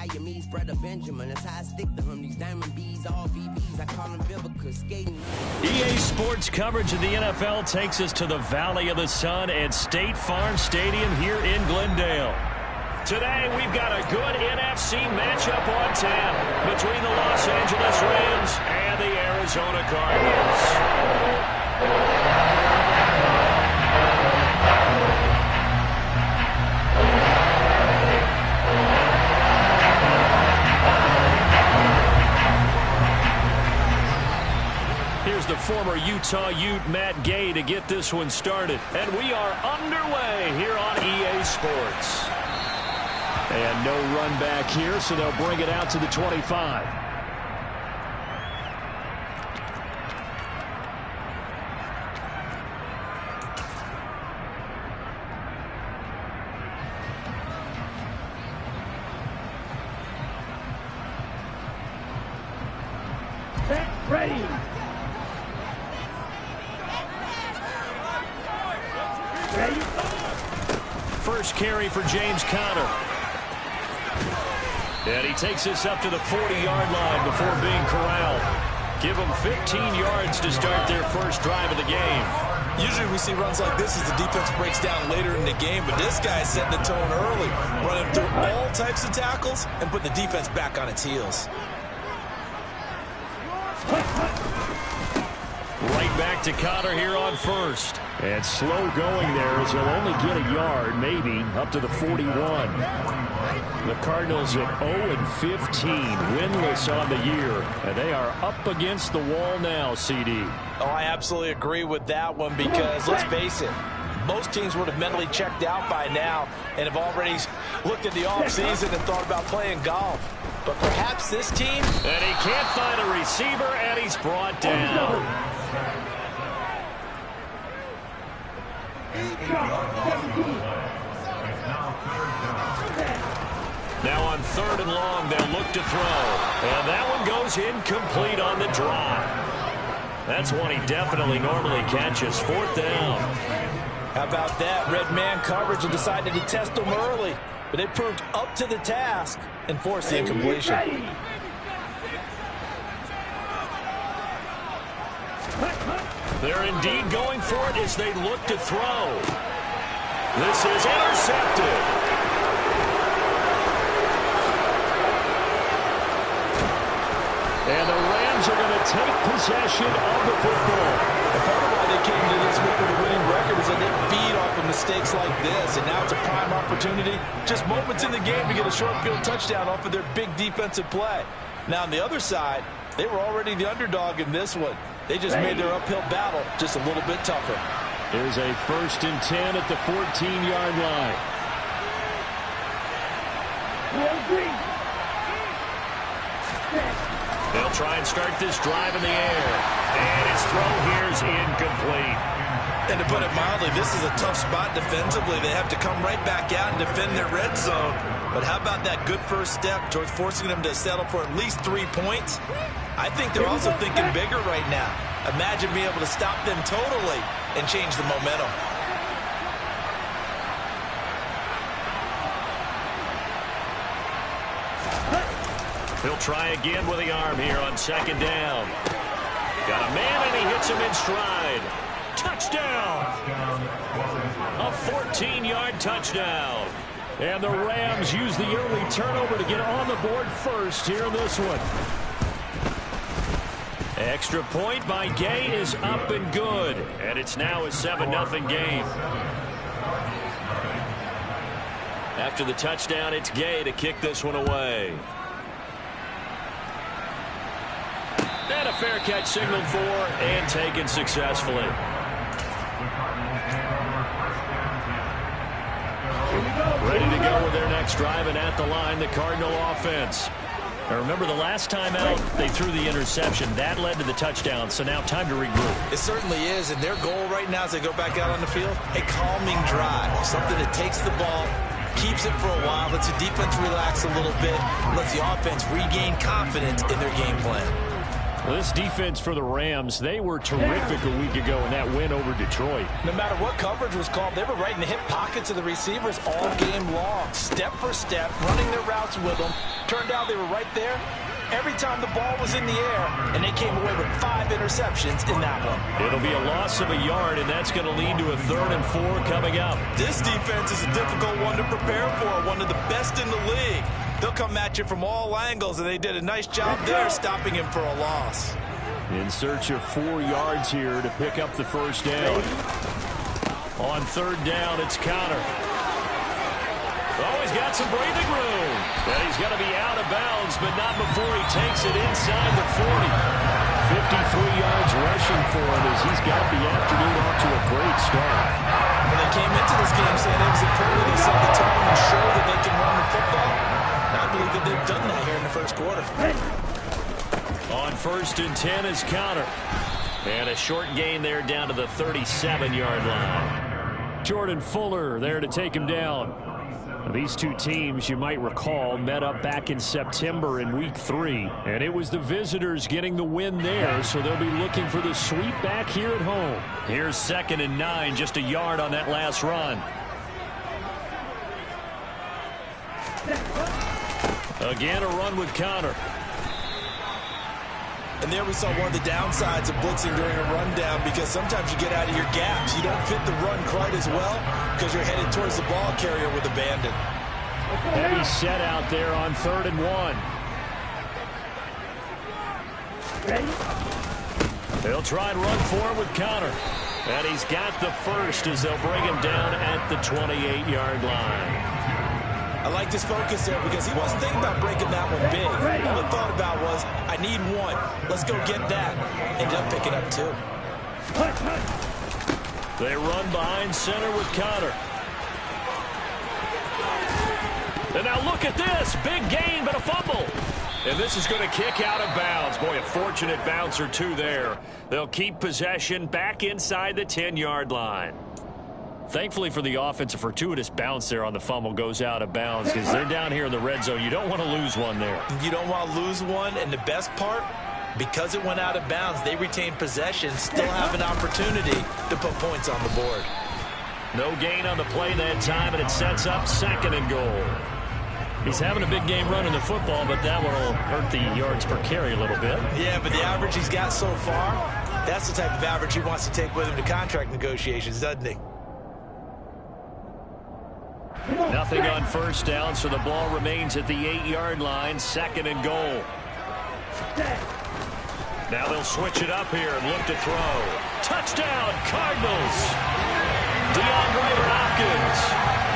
Italian me, spread a Benjamin. That's how I stick to him. These diamond bees, all BBs. I call them Vivica, skating. EA Sports coverage of the NFL takes us to the Valley of the Sun at State Farm Stadium here in Glendale. Today, we've got a good NFC matchup on 10 between the Los Angeles Rams and the Arizona Cardinals. Here's the former Utah Ute Matt Gay to get this one started. And we are underway here on EA Sports. And no run back here, so they'll bring it out to the 25. Set, ready. Ready. First carry for James Conner. And he takes this up to the 40-yard line before being corralled. Give them 15 yards to start their first drive of the game. Usually we see runs like this as the defense breaks down later in the game, but this guy is setting the tone early, running through all types of tackles and putting the defense back on its heels. Right back to Conner here on first. And slow going there as he'll only get a yard, maybe, up to the 41. The Cardinals at 0-15, winless on the year. And they are up against the wall now, CD. Oh, I absolutely agree with that one because, let's face it, most teams would have mentally checked out by now and have already looked at the offseason and thought about playing golf. But perhaps this team... And he can't find a receiver, and he's brought down. Now on 3rd and long, they'll look to throw. And that one goes incomplete on the drop. That's one he definitely normally catches. 4th down. How about that? Red man coverage and decided to test them early. But they proved up to the task and forced the incompletion. They're indeed going for it as they look to throw. This is intercepted. And the Rams are going to take possession of the football. And part of why they came to this week with a winning record is that they feed off of mistakes like this. And now it's a prime opportunity, just moments in the game to get a short field touchdown off of their big defensive play. Now on the other side, they were already the underdog in this one. They just made their uphill battle just a little bit tougher. There's a 1st and 10 at the 14-yard line. They'll try and start this drive in the air. And his throw here is incomplete. And to put it mildly, this is a tough spot defensively. They have to come right back out and defend their red zone. But how about that good first step towards forcing them to settle for at least 3 points? I think they're also thinking bigger right now. Imagine being able to stop them totally and change the momentum. He'll try again with the arm here on 2nd down. Got a man and he hits him in stride. Touchdown! A 14-yard touchdown. And the Rams use the early turnover to get on the board first here in this one. Extra point by Gay is up and good. And it's now a 7-0 game. After the touchdown, it's Gay to kick this one away. And a fair catch signaled for and taken successfully. Ready to go with their next drive, and at the line, the Cardinal offense. Now remember, the last time out, they threw the interception. That led to the touchdown, so now time to regroup. It certainly is, and their goal right now as they go back out on the field, a calming drive, something that takes the ball, keeps it for a while, lets the defense relax a little bit, lets the offense regain confidence in their game plan. This defense for the Rams, they were terrific a week ago in that win over Detroit. No matter what coverage was called, they were right in the hip pockets of the receivers all game long. Step for step, running their routes with them. Turned out they were right there every time the ball was in the air, and they came away with 5 interceptions in that one. It'll be a loss of a yard, and that's going to lead to a 3rd and 4 coming up. This defense is a difficult one to prepare for, one of the best in the league. They'll come at you from all angles, and they did a nice job there stopping him for a loss. In search of 4 yards here to pick up the first down. On 3rd down, it's Conner. Oh, he's got some breathing room. And he's going to be out of bounds, but not before he takes it inside the 40. 53 yards rushing for him as he's got the afternoon off to a great start. When they came into this game saying it was important they set the tone and show that they can run the football, I believe that they've done that here in the first quarter. On 1st and 10 is Conner. And a short gain there down to the 37-yard line. Jordan Fuller there to take him down. These two teams, you might recall, met up back in September in Week 3. And it was the visitors getting the win there, so they'll be looking for the sweep back here at home. Here's 2nd and 9, just a yard on that last run. Again, a run with Conner. And there we saw one of the downsides of blitzing during a rundown, because sometimes you get out of your gaps. You don't fit the run quite as well because you're headed towards the ball carrier with abandon. Heavy set out there on 3rd and 1. They'll try and run for it with Conner. And he's got the first as they'll bring him down at the 28-yard line. I like this focus there because he wasn't thinking about breaking that one big. All he thought about was, I need 1. Let's go get that. Ended up picking up 2. They run behind center with Conner. And now look at this. Big gain, but a fumble. And this is going to kick out of bounds. Boy, a fortunate bounce or 2 there. They'll keep possession back inside the 10-yard line. Thankfully for the offense, a fortuitous bounce there on the fumble goes out of bounds because they're down here in the red zone. You don't want to lose one there. You don't want to lose one, and the best part, because it went out of bounds, they retain possession, still have an opportunity to put points on the board. No gain on the play that time, and it sets up 2nd and goal. He's having a big game running the football, but that one will hurt the yards per carry a little bit. Yeah, but the average he's got so far, that's the type of average he wants to take with him to contract negotiations, doesn't he? Nothing on 1st down, so the ball remains at the 8-yard line, 2nd and goal. Now they'll switch it up here and look to throw. Touchdown, Cardinals! DeAndre Hopkins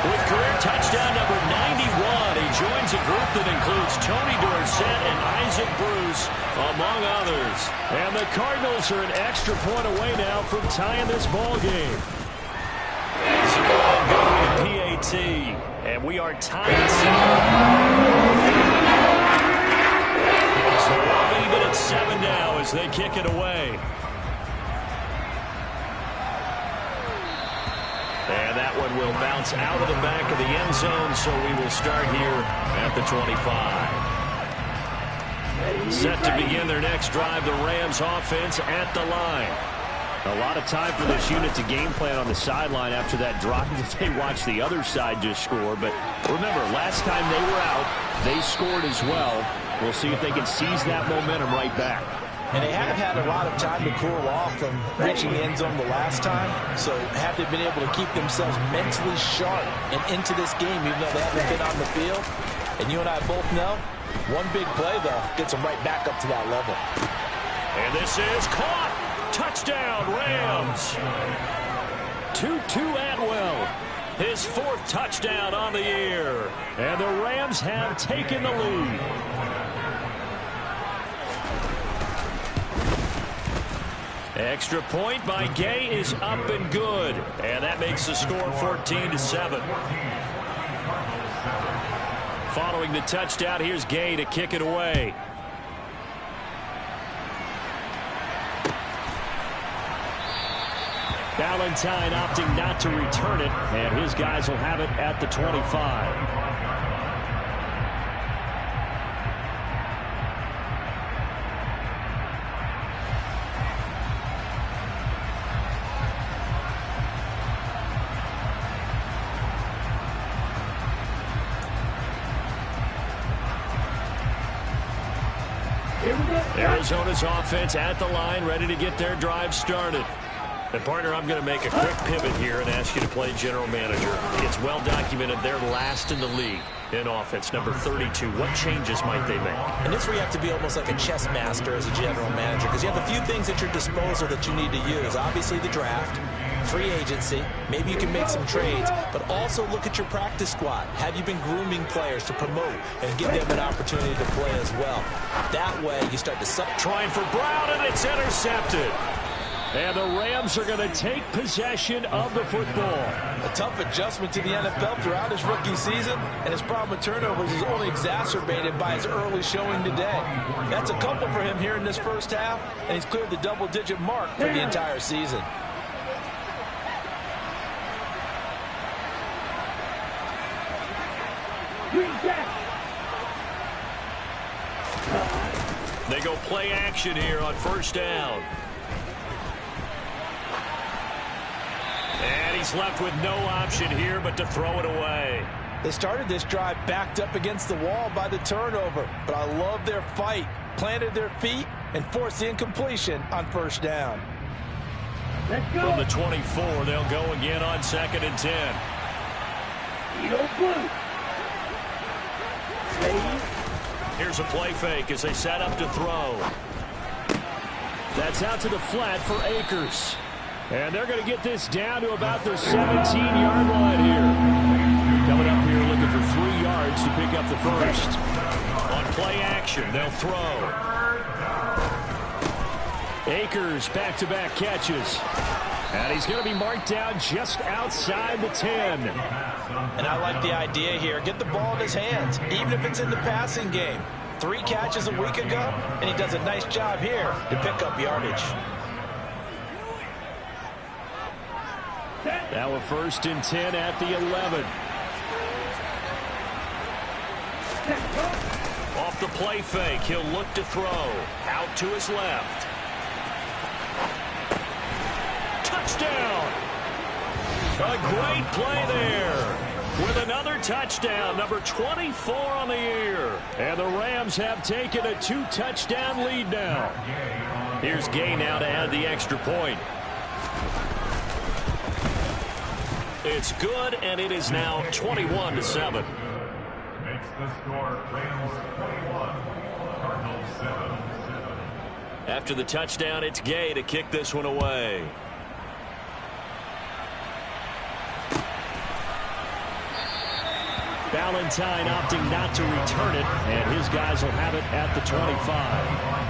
with career touchdown number 91. He joins a group that includes Tony Dorsett and Isaac Bruce, among others. And the Cardinals are an extra point away now from tying this ball game. PAT, and we are tied. So we'll leave it at 7 now as they kick it away. And that one will bounce out of the back of the end zone, so we will start here at the 25. Set to begin their next drive, the Rams offense at the line. A lot of time for this unit to game plan on the sideline after that drive that they watched the other side just score. But remember, last time they were out, they scored as well. We'll see if they can seize that momentum right back. And they have had a lot of time to cool off from reaching the end zone the last time. So have they been able to keep themselves mentally sharp and into this game, even though they haven't been on the field? And you and I both know, one big play, though, gets them right back up to that level. And this is caught. Touchdown, Rams. Tutu Atwell, his 4th touchdown on the year. And the Rams have taken the lead. Extra point by Gay is up and good. And that makes the score 14-7. Following the touchdown, here's Gay to kick it away. Valentine opting not to return it, and his guys will have it at the 25. Here we go. Arizona's offense at the line, ready to get their drive started. And, partner, I'm going to make a quick pivot here and ask you to play general manager. It's well documented they're last in the league in offense, number 32. What changes might they make? And this is where you have to be almost like a chess master as a general manager, because you have a few things at your disposal that you need to use. Obviously, the draft, free agency, maybe you can make some trades, but also look at your practice squad. Have you been grooming players to promote and give them an opportunity to play as well? That way, you start to... Trying for Brown, and it's intercepted. And the Rams are going to take possession of the football. A tough adjustment to the NFL throughout his rookie season, and his problem with turnovers is only exacerbated by his early showing today. That's a couple for him here in this first half, and he's cleared the double-digit mark for the entire season. They go play action here on first down. And he's left with no option here but to throw it away. They started this drive backed up against the wall by the turnover, but I love their fight. Planted their feet and forced the incompletion on first down. Let's go. From the 24, they'll go again on 2nd and 10. Eagle blue. Ready. Here's a play fake as they set up to throw. That's out to the flat for Akers. And they're going to get this down to about the 17-yard line here. Coming up here looking for 3 yards to pick up the first. On play action, they'll throw. Akers back-to-back catches. And he's going to be marked down just outside the 10. And I like the idea here. Get the ball in his hands, even if it's in the passing game. 3 catches a week ago, and he does a nice job here to pick up yardage. Now a 1st and 10 at the 11. Off the play fake, he'll look to throw. Out to his left. Touchdown! A great play there. With another touchdown, number 24 on the year. And the Rams have taken a 2-touchdown lead now. Here's Gay now to add the extra point. It's good, and it is now 21-7. Makes the score Rams 21, Cardinals 7. After the touchdown, it's Gay to kick this one away. Valentine opting not to return it, and his guys will have it at the 25.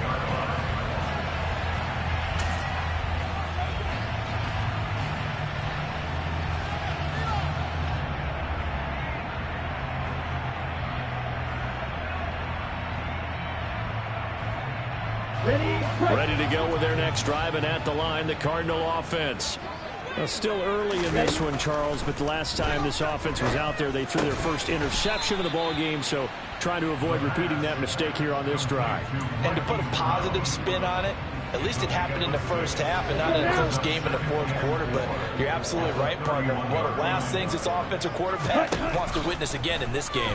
Ready to go with their next drive, and at the line, the Cardinal offense. Well, still early in this one, Charles, but the last time this offense was out there, they threw their first interception of the ball game, so trying to avoid repeating that mistake here on this drive. And to put a positive spin on it, at least it happened in the first half and not in a close game in the fourth quarter, but you're absolutely right, partner. One of the last things this offensive quarterback wants to witness again in this game.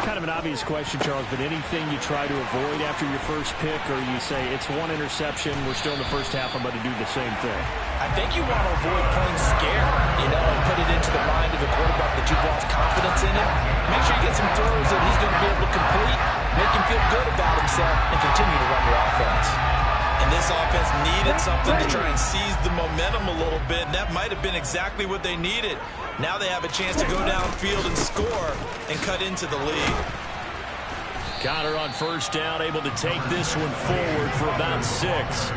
Kind of an obvious question, Charles, but anything you try to avoid after your first pick, or you say it's one interception, we're still in the first half, I'm going to do the same thing? I think you want to avoid playing scared, and put it into the mind of the quarterback that you've lost confidence in him. Make sure you get some throws that he's going to be able to complete, make him feel good about himself, and continue to run your offense. And this offense needed something to try and seize the momentum a little bit, and that might have been exactly what they needed. Now they have a chance to go downfield and score and cut into the lead. Conner on first down, able to take this one forward for about 6.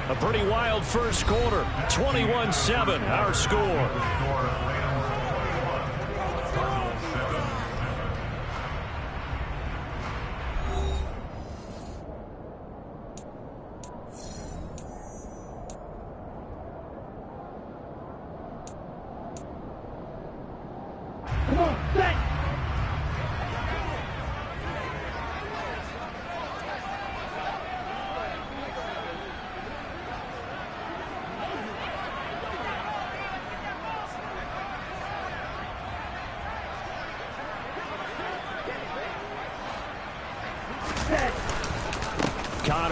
A pretty wild first quarter. 21-7, our score. Come on, set.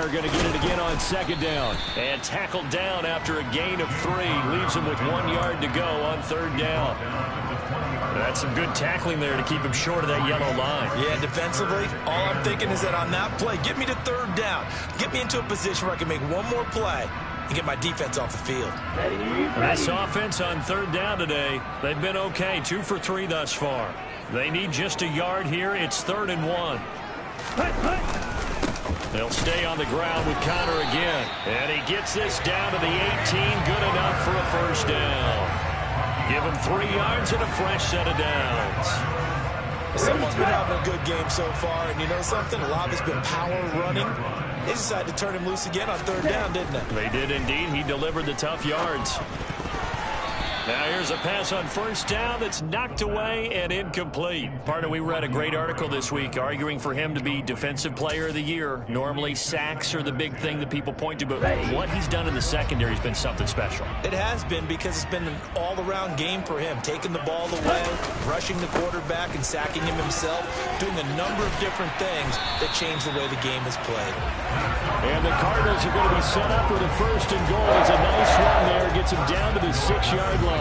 Conner going to get it again on second down. And tackled down after a gain of 3. Leaves him with 1 yard to go on third down. That's some good tackling there to keep him short of that yellow line. Yeah, defensively, all I'm thinking is that on that play, get me to third down. Get me into a position where I can make one more play and get my defense off the field. This offense on third down today, they've been okay. 2 for 3 thus far. They need just a yard here. It's 3rd and 1. They'll stay on the ground with Conner again. And he gets this down to the 18. Good enough for a first down. Give him 3 yards and a fresh set of downs. Someone's been having a good game so far, and you know something? A lot of it's been power running. They decided to turn him loose again on third down, didn't they? They did indeed. He delivered the tough yards. Now here's a pass on first down that's knocked away and incomplete. Partner, we read a great article this week arguing for him to be Defensive Player of the Year. Normally sacks are the big thing that people point to, but what he's done in the secondary has been something special. It has been, because it's been an all-around game for him. Taking the ball away, rushing the quarterback and sacking him himself, doing a number of different things that change the way the game is played. And the Cardinals are going to be set up with a 1st and goal. It's a nice run there. Gets him down to the 6-yard line.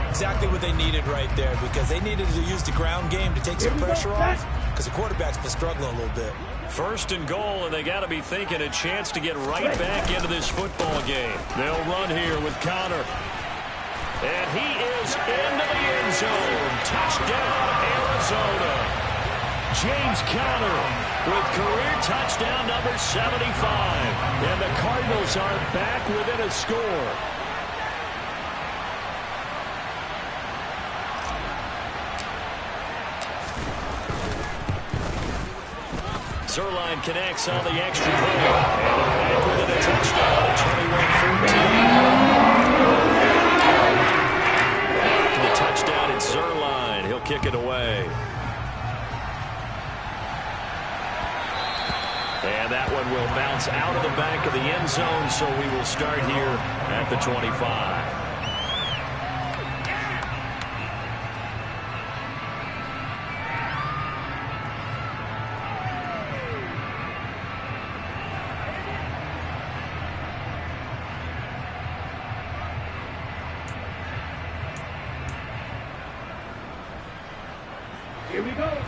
Exactly what they needed right there, because they needed to use the ground game to take some pressure off, because the quarterback's been struggling a little bit. 1st and goal, and they got to be thinking a chance to get right back into this football game. They'll run here with Conner. And he is into the end zone. Touchdown, Arizona. James Conner with career touchdown number 75. And the Cardinals are back within a score. Zuerlein connects on the extra point. And they're back within a touchdown at 21-14. The touchdown at Zuerlein. He'll kick it away. And that one will bounce out of the back of the end zone, so we will start here at the 25.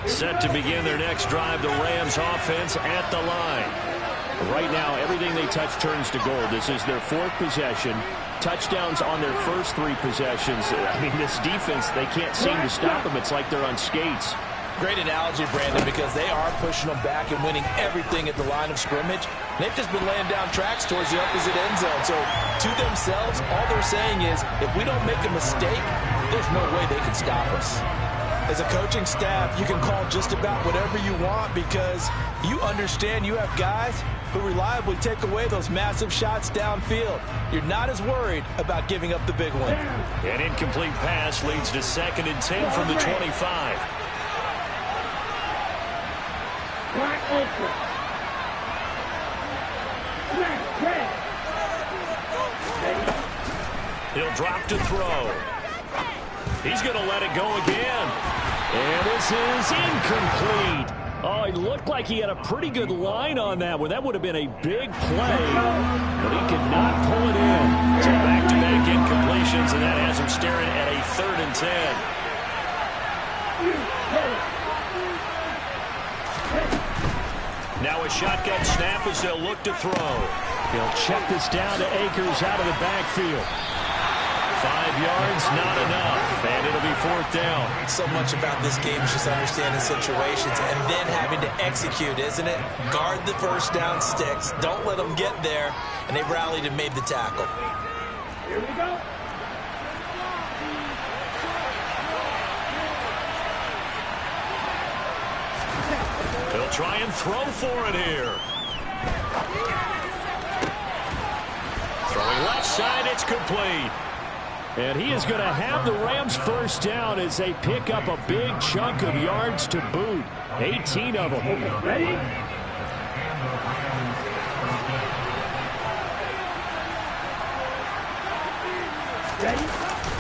Set to begin their next drive, the Rams offense at the line. Right now, everything they touch turns to gold. This is their 4th possession. Touchdowns on their first 3 possessions. I mean, this defense, they can't seem to stop them. It's like they're on skates. Great analogy, Brandon, because they are pushing them back and winning everything at the line of scrimmage. They've just been laying down tracks towards the opposite end zone. So, to themselves, all they're saying is, if we don't make a mistake, there's no way they can stop us. As a coaching staff, you can call just about whatever you want, because you understand you have guys who reliably take away those massive shots downfield. You're not as worried about giving up the big one. An incomplete pass leads to 2nd and 10 from the 25. He'll drop to throw. He's going to let it go again. And this is incomplete. Oh, it looked like he had a pretty good line on that one. That would have been a big play, but he could not pull it in. So back-to-back incompletions, and that has him staring at a 3rd and 10. Now a shotgun snap as they'll look to throw. He'll check this down to Akers out of the backfield. 5 yards, not enough, and it'll be 4th down. So much about this game is just understanding situations and then having to execute, isn't it? Guard the first down sticks. Don't let them get there, and they rallied and made the tackle. Here we go. He'll try and throw for it here. Throwing left side, it's complete. And he is going to have the Rams first down as they pick up a big chunk of yards to boot. 18 of them. Ready?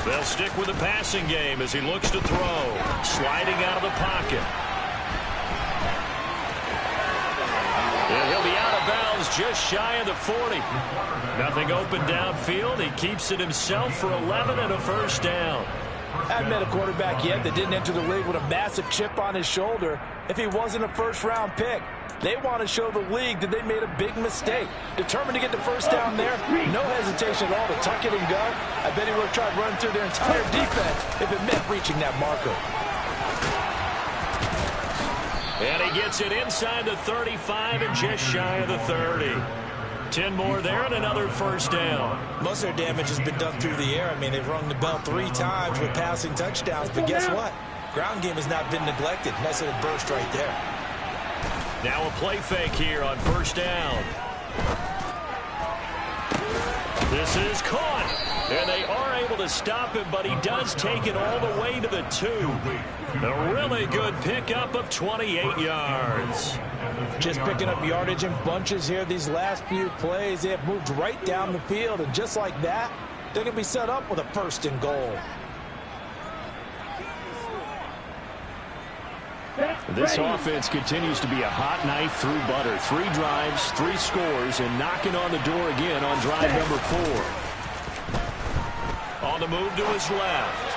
They'll stick with the passing game as he looks to throw. Sliding out of the pocket. And he'll be out of bounds is just shy of the 40. Nothing open downfield. He keeps it himself for 11 and a first down. I haven't met a quarterback yet that didn't enter the league with a massive chip on his shoulder if he wasn't a first-round pick. They want to show the league that they made a big mistake. Determined to get the first down there, no hesitation at all to tuck it and go. I bet he would have tried running through their entire defense if it meant reaching that marker. And he gets it inside the 35 and just shy of the 30. 10 more there and another first down. Most of their damage has been done through the air. I mean, they've rung the bell 3 times with passing touchdowns, but guess what? Ground game has not been neglected. Nice little burst right there. Now a play fake here on first down. This is caught. And they are able to stop him, but he does take it all the way to the 2. A really good pickup of 28 yards. Just picking up yardage in bunches here these last few plays. They have moved right down the field, and just like that, they're going to be set up with a first and goal. This offense continues to be a hot knife through butter. 3 drives, 3 scores, and knocking on the door again on drive number 4. On the move to his left.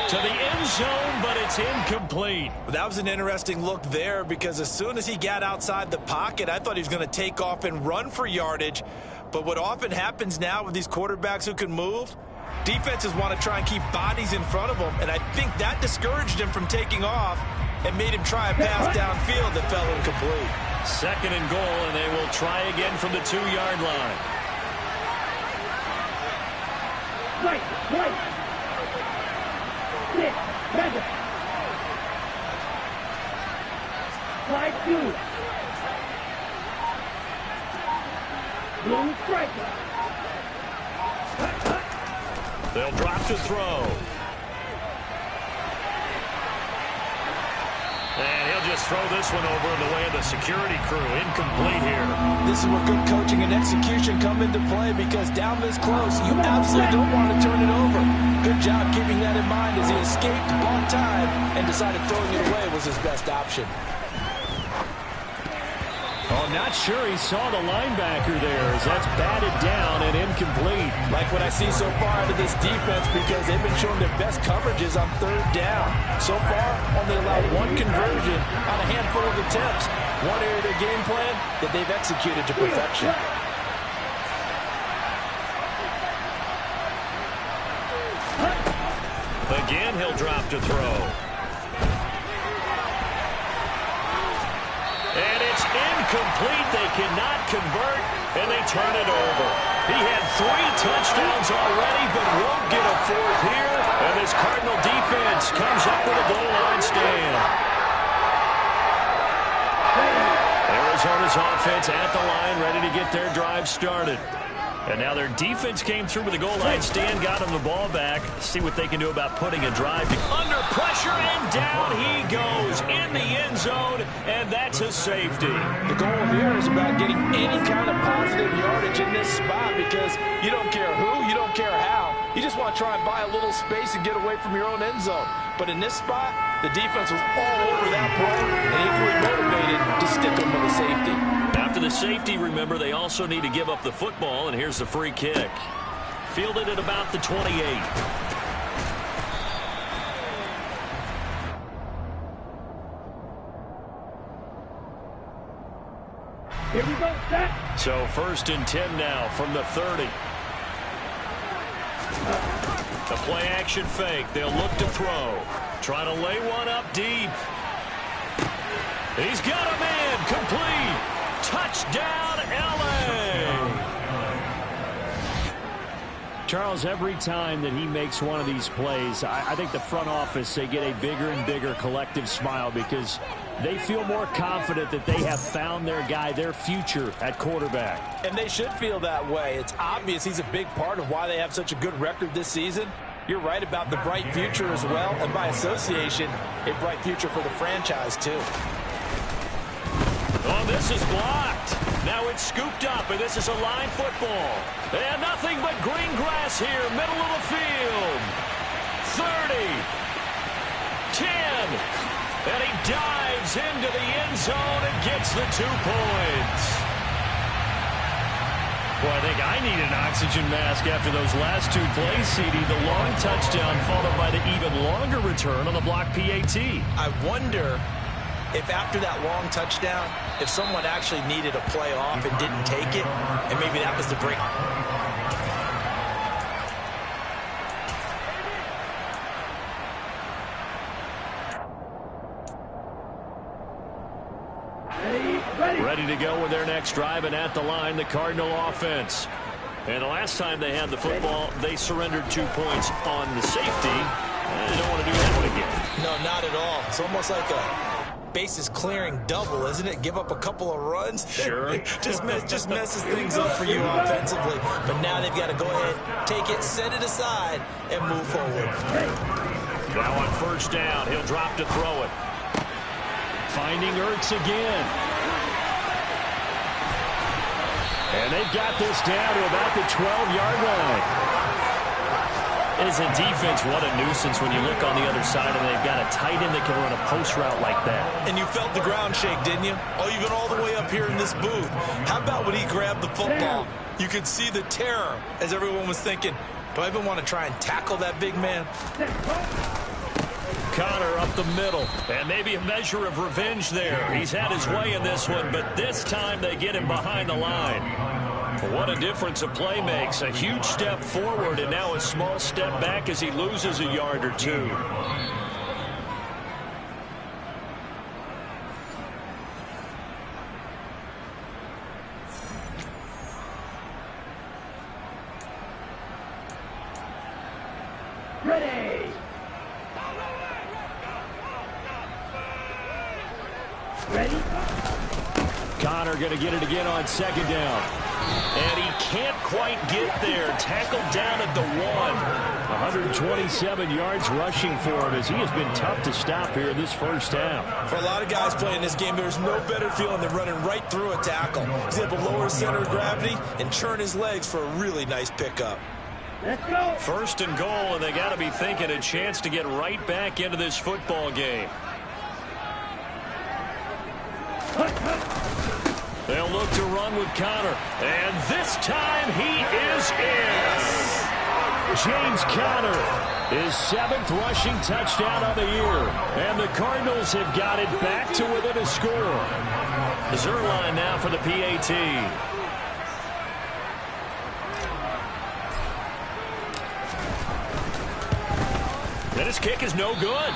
To the end zone, but it's incomplete. That was an interesting look there because as soon as he got outside the pocket, I thought he was going to take off and run for yardage. But what often happens now with these quarterbacks who can move, defenses want to try and keep bodies in front of them, and I think that discouraged him from taking off and made him try a pass downfield that fell incomplete. 2nd and goal, and they will try again from the 2-yard line. Right. 6, 7. Slide 2. Blue striker. They'll drop to throw. And he'll just throw this one over in the way of the security crew. Incomplete here. This is where good coaching and execution come into play because down this close, you absolutely don't want to turn it over. Good job keeping that in mind as he escaped, bought time, and decided throwing it away was his best option. Oh, not sure he saw the linebacker there as that's batted down and incomplete. Like what I see so far out of this defense because they've been showing their best coverages on 3rd down. So far, only allowed 1 conversion on a handful of attempts. One area of their game plan that they've executed to perfection. Again, he'll drop to throw. And it's incomplete. They cannot convert, and they turn it over. He had 3 touchdowns already, but won't get a 4th here. And this Cardinal defense comes up with a goal line stand. Arizona's offense at the line, ready to get their drive started. And now their defense came through with a goal line stand, got them the ball back. See what they can do about putting a drive. Under pressure, and down he goes in the end zone, and that's a safety. The goal here is about getting any kind of positive yardage in this spot because you don't care who, you don't care how. You just want to try and buy a little space and get away from your own end zone. But in this spot, the defense was all over that play and equally motivated to stick them with a safety. After the safety, remember, they also need to give up the football, and here's the free kick. Fielded at about the 28. Here we go, set. So 1st and 10 now from the 30. The play action fake. They'll look to throw. Trying to lay one up deep. He's got a man. Complete. Touchdown, L.A. Charles, every time that he makes one of these plays, I think the front office, they get a bigger and bigger collective smile because they feel more confident that they have found their guy, their future at quarterback. And they should feel that way. It's obvious he's a big part of why they have such a good record this season. You're right about the bright future as well, and by association, a bright future for the franchise too. Oh, this is blocked. Now it's scooped up, and this is a line football. And nothing but green grass here, middle of the field. 30, 10, and he dives into the end zone and gets the 2 points. Well, I think I need an oxygen mask after those last two plays, CD. The long touchdown followed by the even longer return on the block PAT. I wonder if after that long touchdown, if someone actually needed a play off and didn't take it, and maybe that was the break. Ready to go with their next drive, and at the line, the Cardinal offense. And the last time they had the football, they surrendered 2 points on the safety. And they don't want to do that one again. No, not at all. It's almost like a bases clearing double, isn't it? Give up a couple of runs. Sure. just messes things up for you offensively. But now they've got to go ahead, take it, set it aside, and move forward. Now on first down, he'll drop to throw it. Finding Ertz again. And they've got this down to about the 12-yard line. As a defense, what a nuisance when you look on the other side and they've got a tight end that can run a post route like that. And you felt the ground shake, didn't you? Oh, even all the way up here in this booth. How about when he grabbed the football? You could see the terror as everyone was thinking, do I even want to try and tackle that big man? Connor up the middle, and maybe a measure of revenge there. He's had his way in this one, but this time they get him behind the line. What a difference a play makes. A huge step forward and now a small step back as he loses a yard or two. Ready. Ready. Connor going to get it again on second down. And he can't quite get there. Tackled down at the 1. 127 yards rushing for him as he has been tough to stop here in this first half. For a lot of guys playing this game, there's no better feeling than running right through a tackle. He's able to lower his center of gravity and churn his legs for a really nice pickup. Let's go. First and goal, and they got to be thinking a chance to get right back into this football game. They'll look to run with Connor, and this time he is in. James Conner, his 7th rushing touchdown of the year, and the Cardinals have got it back to within a score. Zuerlein now for the PAT. And his kick is no good.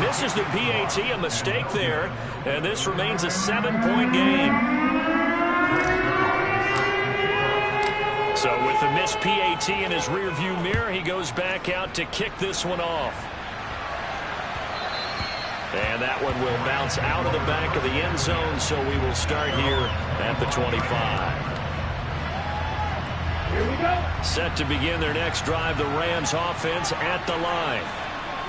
Misses the PAT, a mistake there, and this remains a 7-point game. So with the missed PAT in his rearview mirror, he goes back out to kick this one off. And that one will bounce out of the back of the end zone, so we will start here at the 25. Here we go. Set to begin their next drive, the Rams offense at the line.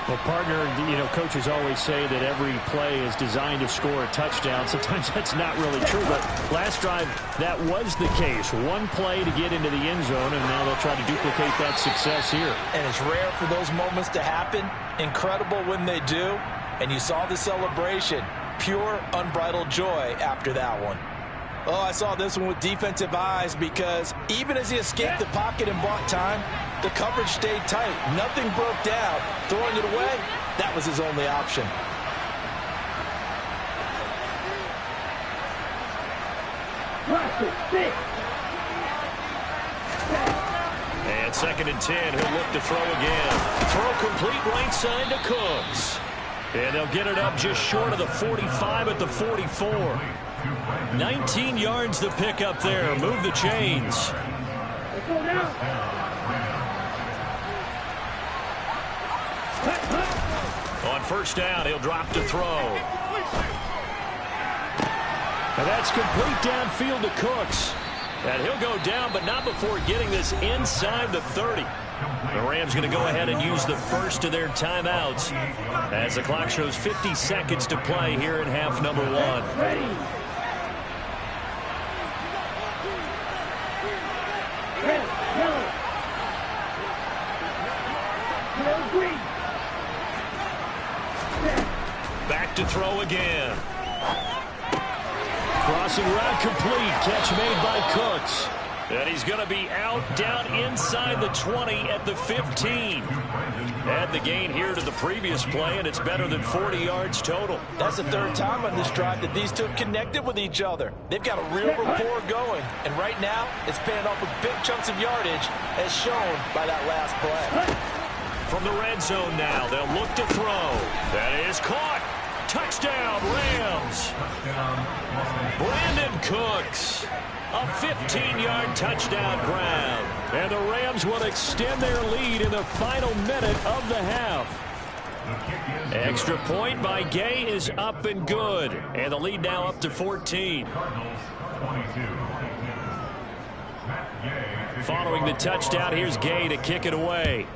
Well, partner, coaches always say that every play is designed to score a touchdown. Sometimes that's not really true, but last drive, that was the case. One play to get into the end zone, and now they'll try to duplicate that success here. And it's rare for those moments to happen. Incredible when they do. And you saw the celebration. Pure, unbridled joy after that one. Oh, I saw this one with defensive eyes because even as he escaped the pocket and bought time, the coverage stayed tight. Nothing broke down. Throwing it away, that was his only option. And 2nd and 10, he'll look to throw again. Throw complete right side to Cooks. And they'll get it up just short of the 45 at the 44. 19 yards to pick up there. Move the chains. Let's go now. On first down, he'll drop to throw. And that's complete downfield to Cooks. And he'll go down, but not before getting this inside the 30. The Rams going to go ahead and use the first of their timeouts as the clock shows 50 seconds to play here in half number 1. Ready. Red, yellow. Yellow, green. Back to throw again. Crossing route complete. Catch made by Cooks. And he's going to be out down inside the 20 at the 15. Add the gain here to the previous play, and it's better than 40 yards total. That's the third time on this drive that these two have connected with each other. They've got a real rapport going, and right now it's paying off with big chunks of yardage, as shown by that last play. From the red zone now, they'll look to throw. That is caught. Touchdown, Rams. Brandon Cooks. A 15-yard touchdown grab. And the Rams will extend their lead in the final minute of the half. Extra point by Gay is up and good. And the lead now up to 14. Following the touchdown, here's Gay to kick it away.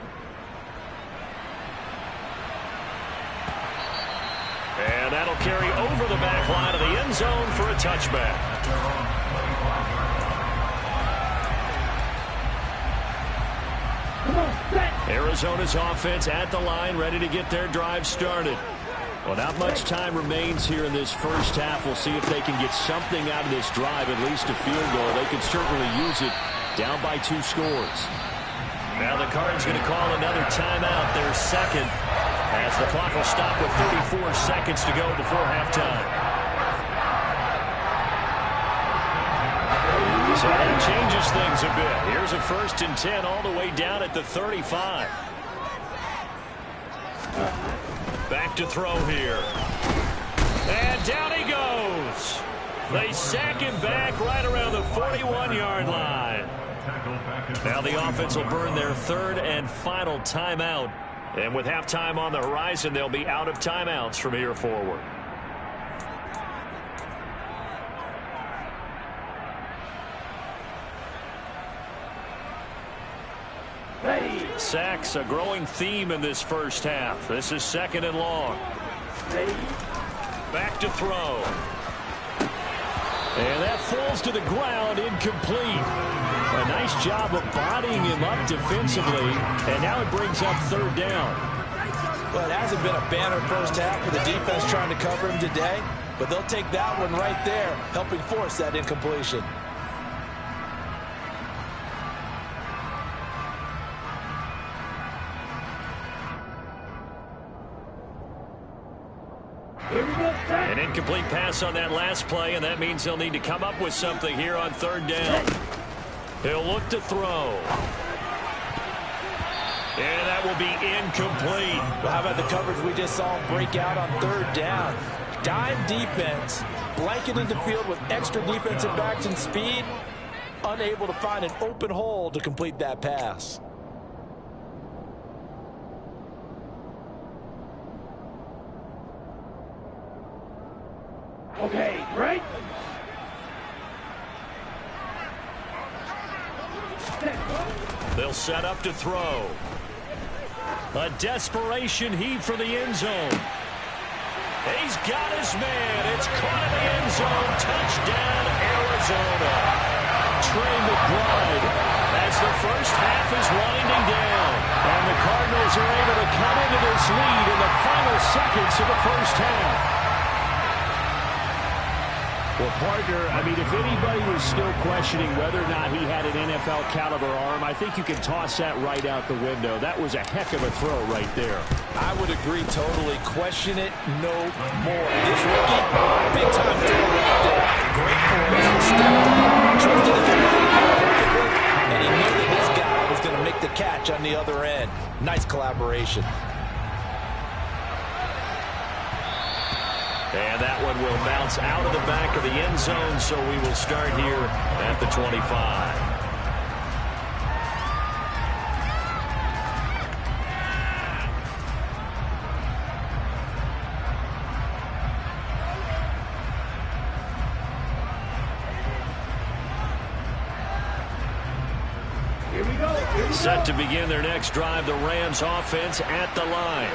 And that'll carry over the back line of the end zone for a touchback. Arizona's offense at the line, ready to get their drive started. Well, not much time remains here in this first half. We'll see if they can get something out of this drive, at least a field goal. They could certainly use it down by 2 scores. Now the Cards going to call another timeout, their second, as the clock will stop with 34 seconds to go before halftime. So that changes things a bit. Here's a 1st and 10 all the way down at the 35. Back to throw here. And down he goes. They sack him back right around the 41-yard line. Now the offense will burn their 3rd and final timeout. And with halftime on the horizon, they'll be out of timeouts from here forward. Sacks, a growing theme in this first half. This is 2nd and long. Back to throw. And that falls to the ground, incomplete. A nice job of bodying him up defensively, and now it brings up 3rd down. Well, it hasn't been a banner first half for the defense trying to cover him today, but they'll take that one right there, helping force that incompletion. An incomplete pass on that last play, and that means they'll need to come up with something here on 3rd down. He'll look to throw. And that will be incomplete. Well, how about the coverage we just saw him break out on 3rd down? Dime defense, blanketed the field with extra defensive backs and speed, unable to find an open hole to complete that pass. Okay, right? They'll set up to throw. A desperation heave for the end zone. He's got his man. It's caught in the end zone. Touchdown, Arizona. Trey McBride as the first half is winding down. And the Cardinals are able to come into this lead in the final seconds of the first half. Well, partner, I mean, if anybody was still questioning whether or not he had an NFL caliber arm, I think you can toss that right out the window. That was a heck of a throw right there. I would agree totally. Question it no more. This rookie, big time throw right there. Great poise, stepped up, trusted his ability, and he knew that his guy was going to make the catch on the other end. Nice collaboration. And that one will bounce out of the back of the end zone, so we will start here at the 25. Here we go. Set to begin their next drive, the Rams offense at the line.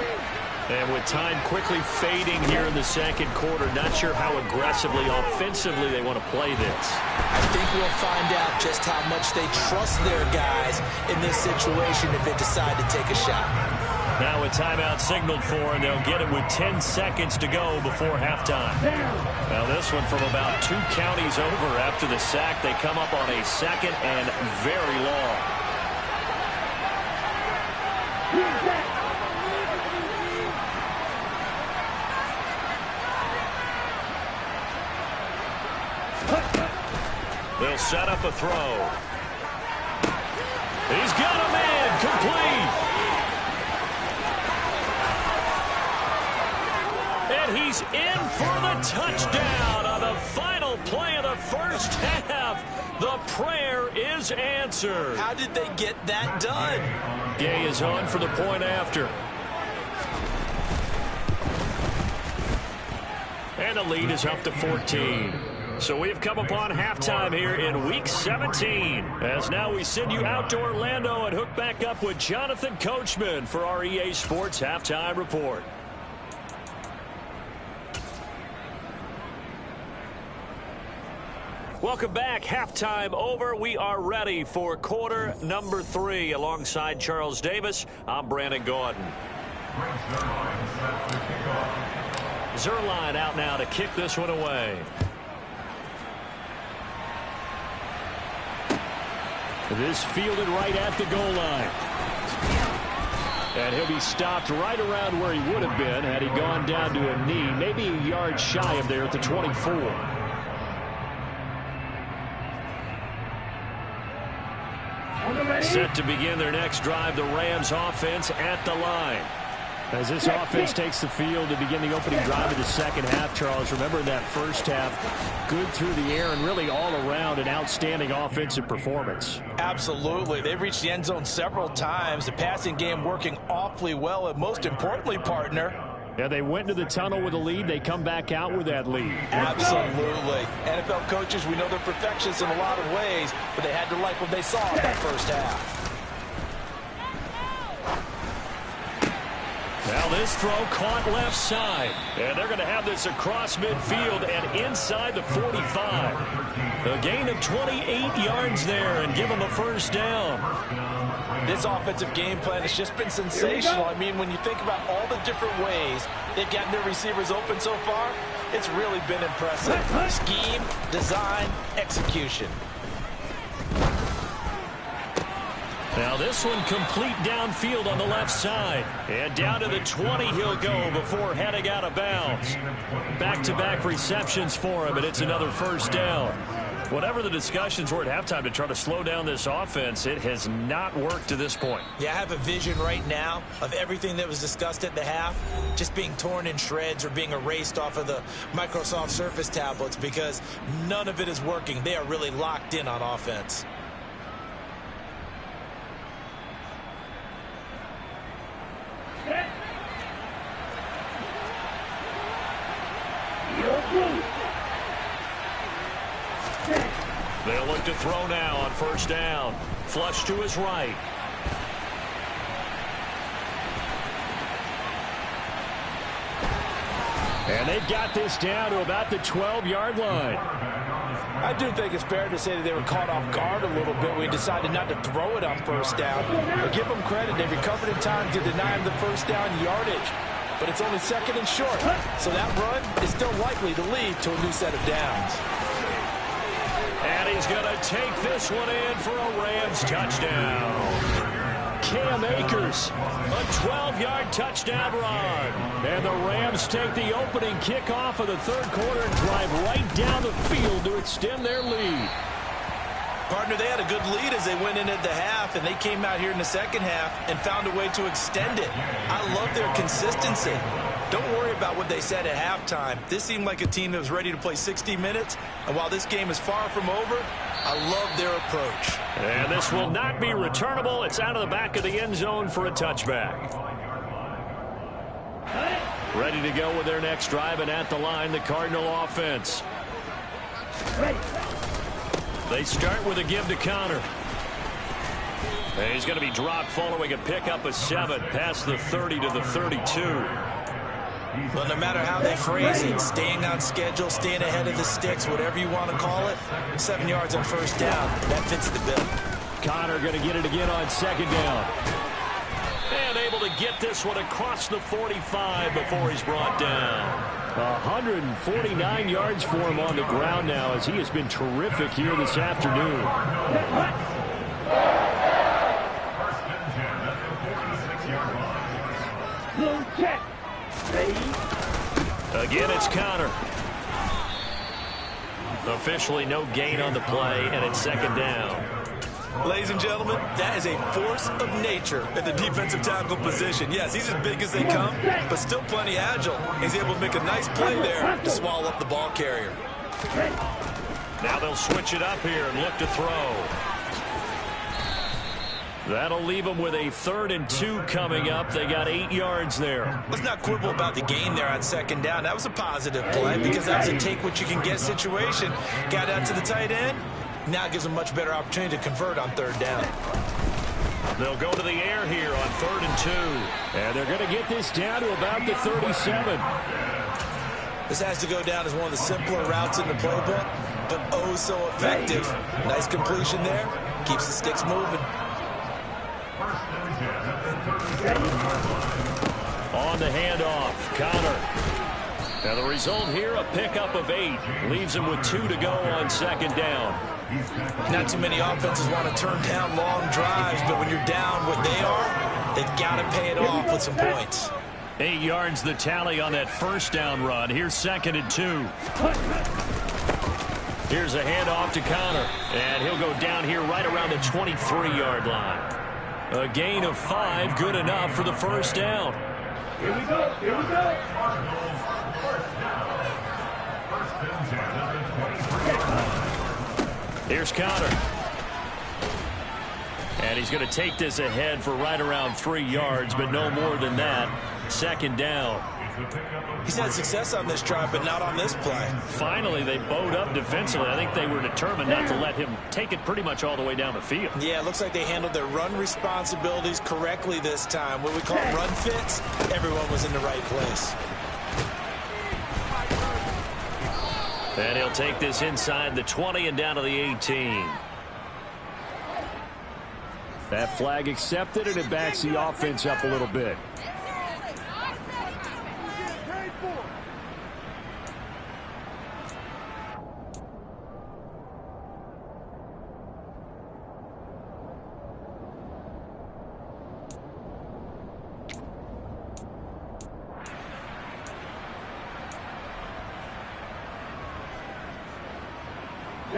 And with time quickly fading here in the 2nd quarter, not sure how aggressively, offensively they want to play this. I think we'll find out just how much they trust their guys in this situation if they decide to take a shot. Now a timeout signaled for, and they'll get it with 10 seconds to go before halftime. Now this one from about 2 counties over after the sack. They come up on a 2nd and very long. They'll set up a throw. He's got a man complete. And he's in for the touchdown on the final play of the first half. The prayer is answered. How did they get that done? Gay is on for the point after. And the lead is up to 14. So we have come upon halftime here in Week 17. As now we send you out to Orlando and hook back up with Jonathan Coachman for our EA Sports Halftime Report. Welcome back. Halftime over. We are ready for quarter number 3. Alongside Charles Davis, I'm Brandon Gaudin. Zuerlein out now to kick this one away. This fielded right at the goal line. And he'll be stopped right around where he would have been had he gone down to a knee, maybe a yard shy of there at the 24. Set to begin their next drive, the Rams offense at the line. As this offense takes the field to begin the opening drive of the second half, Charles, remember in that first half, good through the air and really all around an outstanding offensive performance. Absolutely. They've reached the end zone several times. The passing game working awfully well, and most importantly, partner, yeah, they went into the tunnel with a lead. They come back out with that lead. Absolutely. NFL coaches, we know they're perfectionists in a lot of ways, but they had to like what they saw in that first half. Now this throw caught left side. And they're going to have this across midfield and inside the 45. A gain of 28 yards there and give them a first down. This offensive game plan has just been sensational. I mean, when you think about all the different ways they've gotten their receivers open so far, it's really been impressive. Scheme, design, execution. Now this one complete downfield on the left side. And down to the 20 he'll go before heading out of bounds. Back-to-back receptions for him, and it's another first down. Whatever the discussions were at halftime to try to slow down this offense, it has not worked to this point. Yeah, I have a vision right now of everything that was discussed at the half just being torn in shreds or being erased off of the Microsoft Surface tablets because none of it is working. They are really locked in on offense. They'll look to throw now on first down. Flush to his right. And they've got this down to about the 12-yard line. I do think it's fair to say that they were caught off guard a little bit. We decided not to throw it on first down. But give them credit. They recovered in time to deny him the first down yardage. But it's only second and short. So that run is still likely to lead to a new set of downs. And he's going to take this one in for a Rams touchdown. Cam Akers, a 12-yard touchdown run. And the Rams take the opening kickoff of the third quarter and drive right down the field to extend their lead. Partner, they had a good lead as they went in at the half, and they came out here in the second half and found a way to extend it. I love their consistency. Don't worry about what they said at halftime. This seemed like a team that was ready to play 60 minutes, and while this game is far from over, I love their approach. And this will not be returnable. It's out of the back of the end zone for a touchback. Ready to go with their next drive, and at the line, the Cardinal offense. They start with a give to Connor. And he's going to be dropped following a pickup of 7 past the 30 to the 32. Well, no matter how they phrase it, staying on schedule, staying ahead of the sticks, whatever you want to call it, 7 yards on first down, that fits the bill. Connor going to get it again on second down. And they able to get this one across the 45 before he's brought down. 149 yards for him on the ground now, as he has been terrific here this afternoon. Again, it's Connor. Officially no gain on the play, and it's second down. Ladies and gentlemen, that is a force of nature at the defensive tackle position. Yes, he's as big as they come, but still plenty agile. He's able to make a nice play there to swallow up the ball carrier. Now they'll switch it up here and look to throw. That'll leave them with a 3rd and 2 coming up. They got 8 yards there. Let's not quibble about the gain there on second down. That was a positive play because that was a take-what-you-can-get situation. Got out to the tight end. Now it gives them a much better opportunity to convert on 3rd down. They'll go to the air here on 3rd and 2. And they're going to get this down to about the 37. This has to go down as one of the simpler routes in the playbook, but oh so effective. Nice completion there. Keeps the sticks moving. On the handoff, Connor. Now the result here, a pickup of 8. Leaves him with 2 to go on second down. Not too many offenses want to turn down long drives, but when you're down what they are, they've got to pay it off with some points. 8 yards the tally on that first down run. Here's 2nd and 2. Here's a handoff to Connor, and he'll go down here right around the 23-yard line. A gain of 5, good enough for the first down. Here we go. Here we go. Here's Connor. And he's going to take this ahead for right around 3 yards, but no more than that. Second down. He's had success on this drive, but not on this play. Finally, they bowed up defensively. I think they were determined not to let him take it pretty much all the way down the field. Yeah, it looks like they handled their run responsibilities correctly this time. What we call run fits, everyone was in the right place. And he'll take this inside the 20 and down to the 18. That flag accepted, and it backs the offense up a little bit.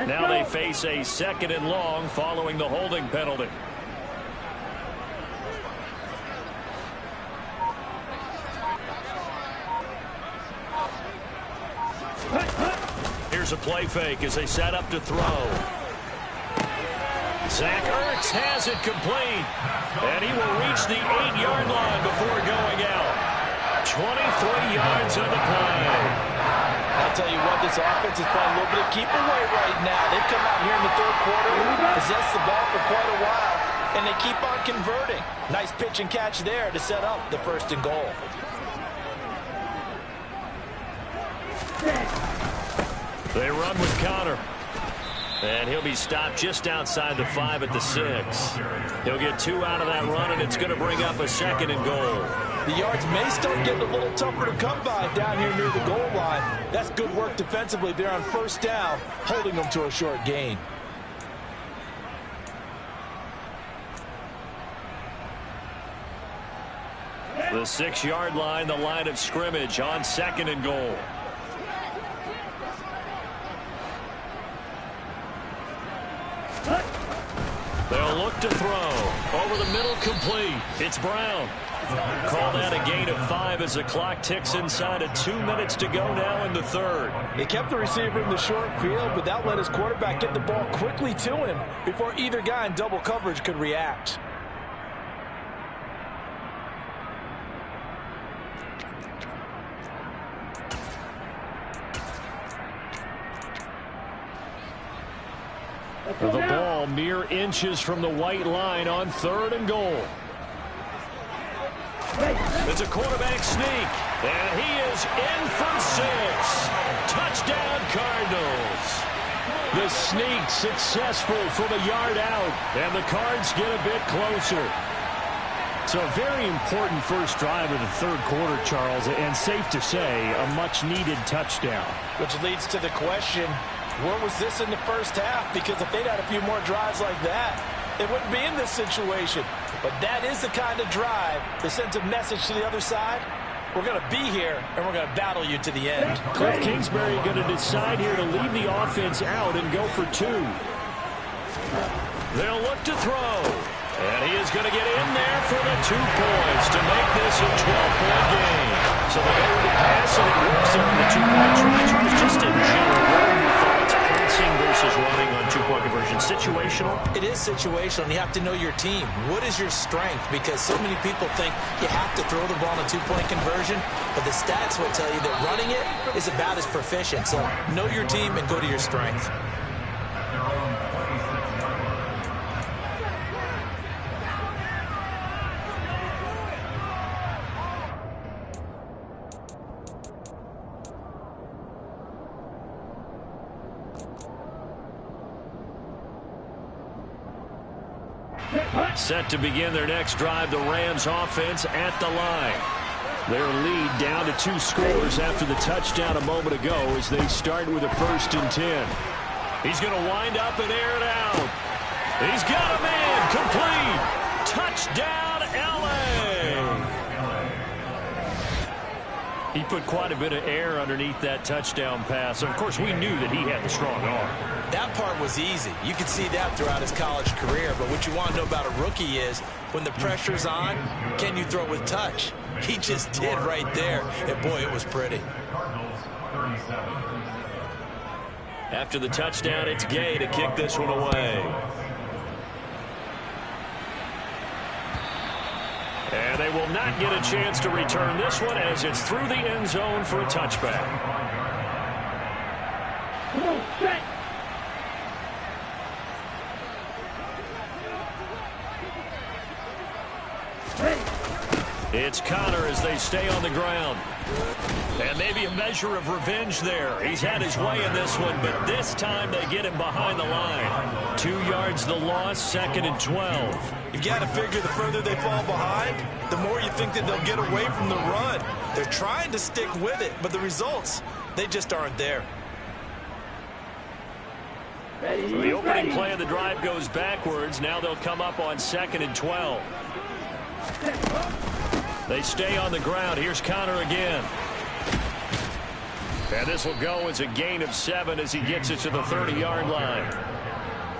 Now they face a 2nd and long following the holding penalty. Here's a play fake as they set up to throw. Zach Ertz has it complete, and he will reach the 8-yard line before going out. 23 yards on the play. I'll tell you what, this offense is playing a little bit of keep away right now. They've come out here in the 3rd quarter, possessed the ball for quite a while, and they keep on converting. Nice pitch and catch there to set up the 1st and goal. They run with Connor. And he'll be stopped just outside the 5 at the 6. He'll get 2 out of that run, and it's going to bring up a 2nd and goal. The yards may start getting a little tougher to come by down here near the goal line. That's good work defensively there on 1st down, holding them to a short gain. The 6-yard line, the line of scrimmage on 2nd and goal. They'll look to throw. Over the middle, complete. It's Brown. Call that a gain of 5 as the clock ticks inside of 2 minutes to go now in the 3rd. They kept the receiver in the short field, but that let his quarterback get the ball quickly to him before either guy in double coverage could react. The ball mere inches from the white line on 3rd and goal. It's a quarterback sneak, and he is in for 6. Touchdown, Cardinals. The sneak successful from a yard out, and the Cards get a bit closer. So a very important first drive of the third quarter, Charles, and safe to say, a much-needed touchdown. Which leads to the question, where was this in the first half? Because if they'd had a few more drives like that, they wouldn't be in this situation. But that is the kind of drive that sends a message to the other side. We're going to be here, and we're going to battle you to the end. Cliff Kingsbury going to decide here to leave the offense out and go for two. They'll look to throw. And he is going to get in there for the 2 points to make this a 12-point game. So they go to the pass, and it works there on the 2-point try. Charles, just in general, what are your thoughts? Passing versus running on 2-point conversion. Situational? It is situational, and you have to know your team. What is your strength? Because so many people think you have to throw the ball on a 2-point conversion, but the stats will tell you that running it is about as proficient. So know your team and go to your strength. Set to begin their next drive, the Rams offense at the line. Their lead down to 2 scores after the touchdown a moment ago as they start with a 1st and 10. He's going to wind up and air it out. He's got a man complete. Touchdown, L.A. He put quite a bit of air underneath that touchdown pass. Of course, we knew that he had the strong arm. That part was easy. You could see that throughout his college career. But what you want to know about a rookie is when the pressure's on, can you throw with touch? He just did right there. And, boy, it was pretty. After the touchdown, it's Gay to kick this one away. And they will not get a chance to return this one as it's through the end zone for a touchback. Come on, set. It's Connor as they stay on the ground. And maybe a measure of revenge there. He's had his way in this one, but this time they get him behind the line. 2 yards the loss, 2nd and 12. You've got to figure the further they fall behind, the more you think that they'll get away from the run. They're trying to stick with it, but the results, they just aren't there. So the opening play of the drive goes backwards. Now they'll come up on 2nd and 12. They stay on the ground. Here's Connor again. And this will go as a gain of 7 as he gets it to the 30-yard line.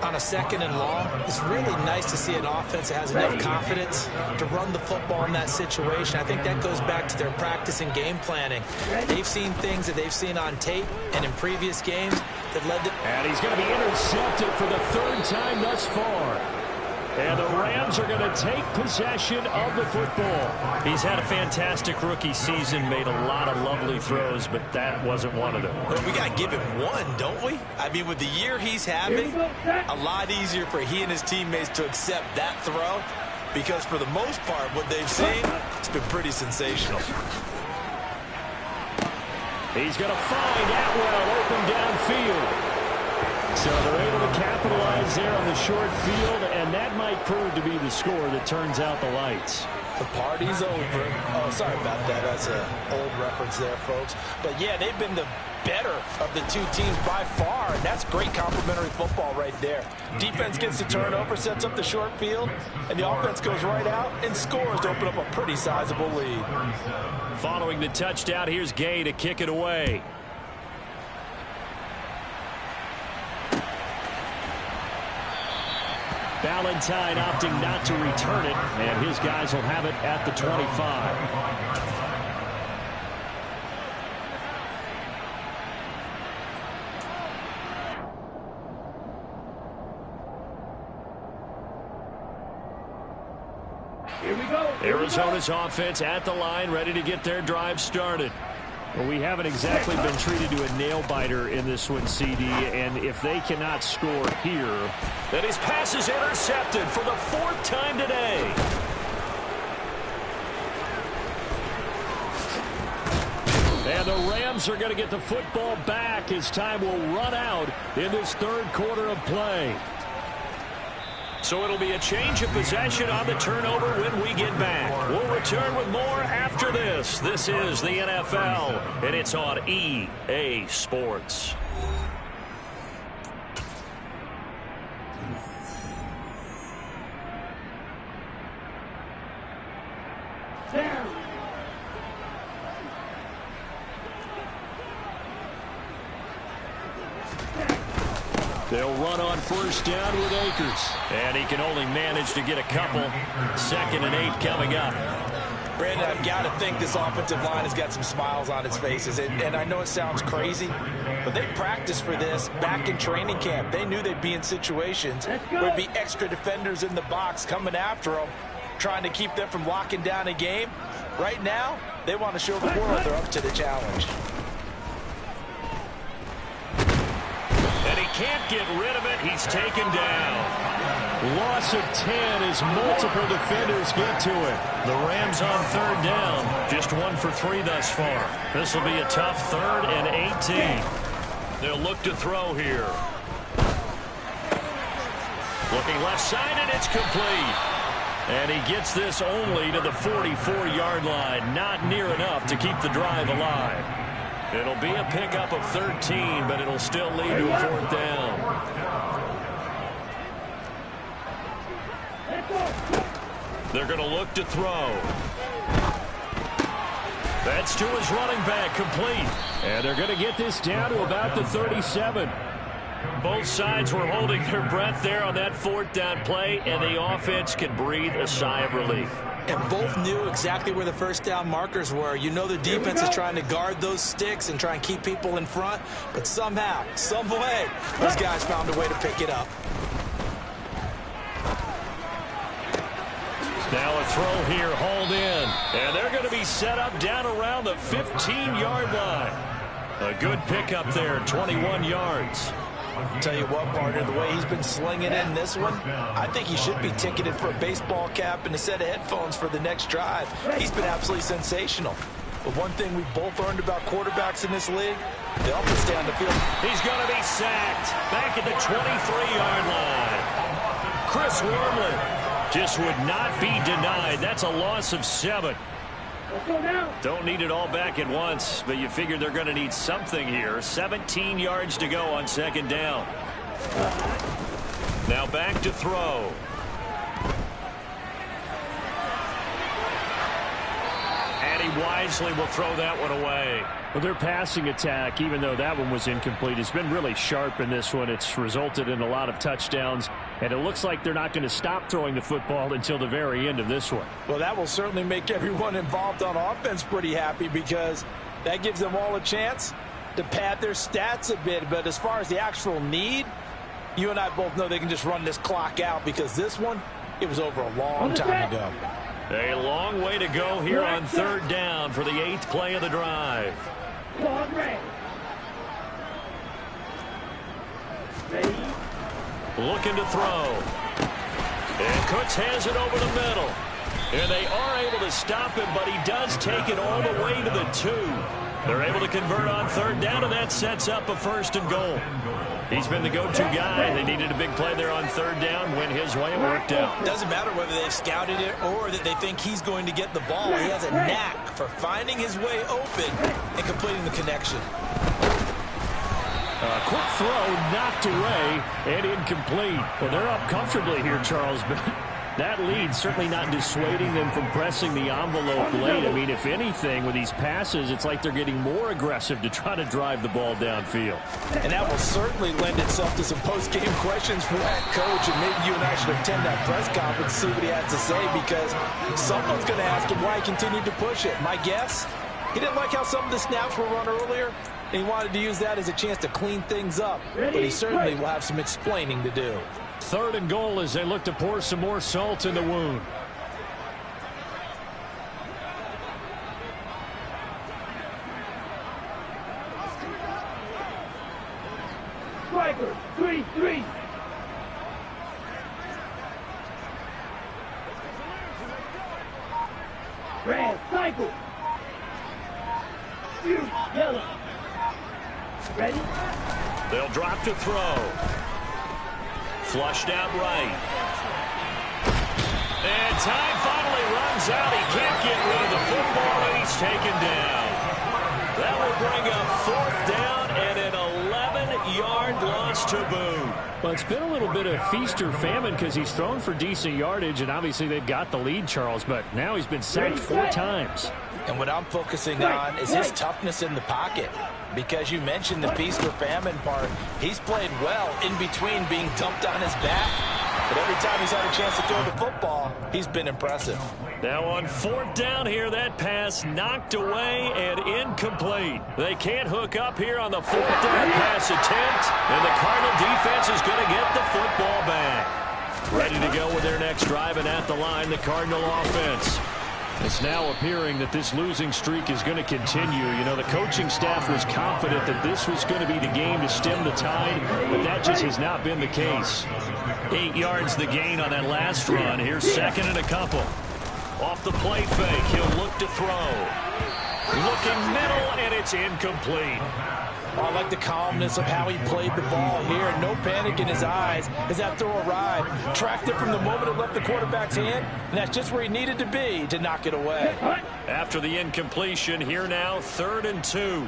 On a 2nd and long, it's really nice to see an offense that has enough confidence to run the football in that situation. I think that goes back to their practice and game planning. They've seen things that they've seen on tape and in previous games that led to... And he's going to be intercepted for the 3rd time thus far. And the Rams are going to take possession of the football. He's had a fantastic rookie season, made a lot of lovely throws, but that wasn't one of them. Well, we got to give him one, don't we? I mean, with the year he's having, a lot easier for he and his teammates to accept that throw because for the most part, what they've seen, it's been pretty sensational. He's going to find Atwell open downfield. So they're able to capitalize there on the short field, and that might prove to be the score that turns out the lights. The party's over. Oh, sorry about that. That's an old reference there, folks. But, yeah, they've been the better of the 2 teams by far, and that's great complimentary football right there. Defense gets the turnover, sets up the short field, and the offense goes right out and scores to open up a pretty sizable lead. Following the touchdown, here's Gay to kick it away. Valentine opting not to return it, and his guys will have it at the 25. Here we go. Arizona's offense at the line, ready to get their drive started. Well, we haven't exactly been treated to a nail-biter in this one, CD, and if they cannot score here... Then his pass is intercepted for the 4th time today. And the Rams are going to get the football back as time will run out in this 3rd quarter of play. So it'll be a change of possession on the turnover when we get back. We'll return with more after this. This is the NFL, and it's on EA Sports. They'll run on first down with Akers. And he can only manage to get a couple. 2nd and 8 coming up. Brandon, I've got to think this offensive line has got some smiles on its faces. And I know it sounds crazy, but they practiced for this back in training camp. They knew they'd be in situations where there'd be extra defenders in the box coming after them, trying to keep them from locking down a game. Right now, they want to show the world they're up to the challenge. And he can't get rid of it. He's taken down. Loss of 10 as multiple defenders get to it. The Rams on 3rd down. Just 1 for 3 thus far. This will be a tough 3rd and 18. They'll look to throw here. Looking left side, and it's complete. And he gets this only to the 44-yard line. Not near enough to keep the drive alive. It'll be a pickup of 13, but it'll still lead to a 4th down. They're going to look to throw. That's to his running back, complete. And they're going to get this down to about the 37. Both sides were holding their breath there on that 4th down play, and the offense can breathe a sigh of relief. And both knew exactly where the first down markers were. You know the defense is trying to guard those sticks and try and keep people in front, but somehow, some way, those guys found a way to pick it up. Now a throw here, hauled in. And they're going to be set up down around the 15-yard line. A good pickup there, 21 yards. Tell you what, partner, the way he's been slinging in this one, I think he should be ticketed for a baseball cap and a set of headphones for the next drive. He's been absolutely sensational. But one thing we both learned about quarterbacks in this league, they often stay on the field. He's going to be sacked back at the 23-yard line. Chris Wormley just would not be denied. That's a loss of 7. Don't need it all back at once, but you figure they're going to need something here. 17 yards to go on 2nd down. Now back to throw. And he wisely will throw that one away. Well, their passing attack, even though that one was incomplete, has been really sharp in this one. It's resulted in a lot of touchdowns, and it looks like they're not going to stop throwing the football until the very end of this one. Well, that will certainly make everyone involved on offense pretty happy, because that gives them all a chance to pad their stats a bit. But as far as the actual need, you and I both know they can just run this clock out, because this one, it was over a long time ago. A long way to go here on 3rd down for the 8th play of the drive. Looking to throw. And Cooks has it over the middle. And they are able to stop him, but he does take it all the way to the 2. They're able to convert on 3rd down, and that sets up a 1st and goal. He's been the go-to guy. They needed a big play there on 3rd down. Went his way. It worked out. Doesn't matter whether they've scouted it or that they think he's going to get the ball. He has a knack for finding his way open and completing the connection. Quick throw, knocked away, and incomplete. Well, they're up comfortably here, Charles, but that lead certainly not dissuading them from pressing the envelope late. I mean, if anything, with these passes, it's like they're getting more aggressive to try to drive the ball downfield. And that will certainly lend itself to some post-game questions for that coach, and maybe you and I should attend that press conference, see what he has to say, because someone's going to ask him why he continued to push it. My guess, he didn't like how some of the snaps were run earlier, and he wanted to use that as a chance to clean things up, but he certainly will have some explaining to do. 3rd and goal as they look to pour some more salt in the wound. Striker, 3-3. Red, cycle. Yellow. Ready? They'll drop to throw. Flushed out right. And time finally runs out. He can't get rid of the football, and he's taken down. That will bring up 4th down and an 11-yard loss to boot. Well, it's been a little bit of feast or famine because he's thrown for decent yardage, and obviously they've got the lead, Charles, but now he's been sacked 4 times. And what I'm focusing on is his toughness in the pocket. Because you mentioned the feast or famine part, he's played well in between being dumped on his back. But every time he's had a chance to throw the football, he's been impressive. Now on 4th down here, that pass knocked away and incomplete. They can't hook up here on the 4th down pass attempt, and the Cardinal defense is going to get the football back. Ready to go with their next drive, and at the line, the Cardinal offense. It's now appearing that this losing streak is going to continue. You know, the coaching staff was confident that this was going to be the game to stem the tide, but that just has not been the case. 8 yards the gain on that last run. Here's 2nd and a couple. Off the play fake, he'll look to throw. Looking middle, and it's incomplete. I like the calmness of how he played the ball here. No panic in his eyes as that throw arrived. Tracked it from the moment it left the quarterback's hand, and that's just where he needed to be to knock it away. After the incompletion, here now, 3rd and 2.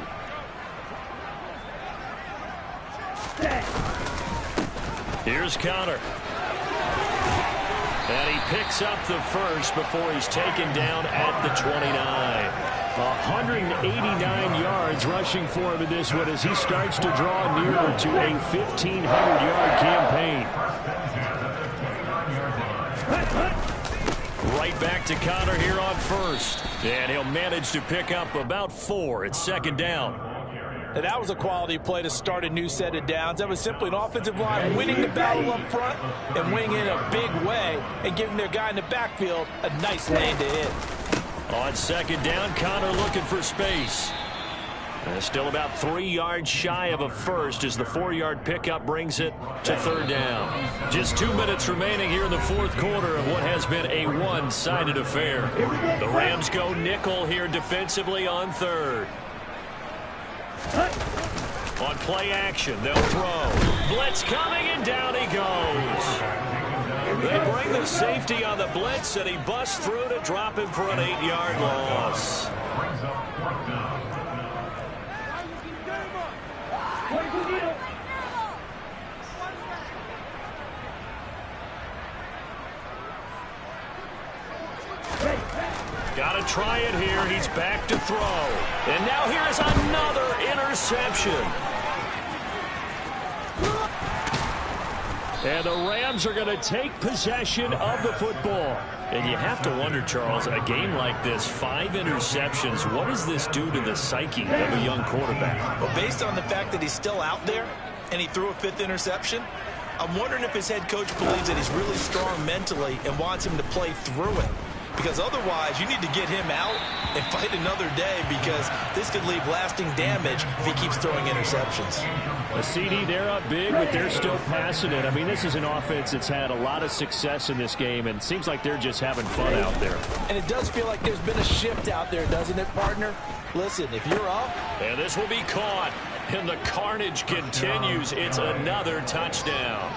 Here's Conner. And he picks up the first before he's taken down at the 29. 189 yards rushing for him in this one as he starts to draw nearer to a 1,500-yard campaign. Right back to Conner here on 1st. And he'll manage to pick up about 4 at 2nd down. And that was a quality play to start a new set of downs. That was simply an offensive line winning the battle up front and winning in a big way and giving their guy in the backfield a nice lane to hit. On 2nd down, Conner looking for space. Still about 3 yards shy of a first as the 4-yard pickup brings it to 3rd down. Just 2 minutes remaining here in the 4th quarter of what has been a one-sided affair. The Rams go nickel here defensively on 3rd. On play action, they'll throw. Blitz coming, and down he goes. They bring the safety on the blitz, and he busts through to drop him for an 8-yard loss. Got to try it here. He's back to throw. And now here is another interception. And the Rams are going to take possession of the football. And you have to wonder, Charles, a game like this, 5 interceptions, what does this do to the psyche of a young quarterback? Well, based on the fact that he's still out there and he threw a 5th interception, I'm wondering if his head coach believes that he's really strong mentally and wants him to play through it. Because otherwise, you need to get him out and fight another day because this could leave lasting damage if he keeps throwing interceptions. A CD, they're up big, but they're still passing it. I mean, this is an offense that's had a lot of success in this game, and it seems like they're just having fun out there. And it does feel like there's been a shift out there, doesn't it, partner? Listen, if you're up. And this will be caught, and the carnage continues. It's another touchdown.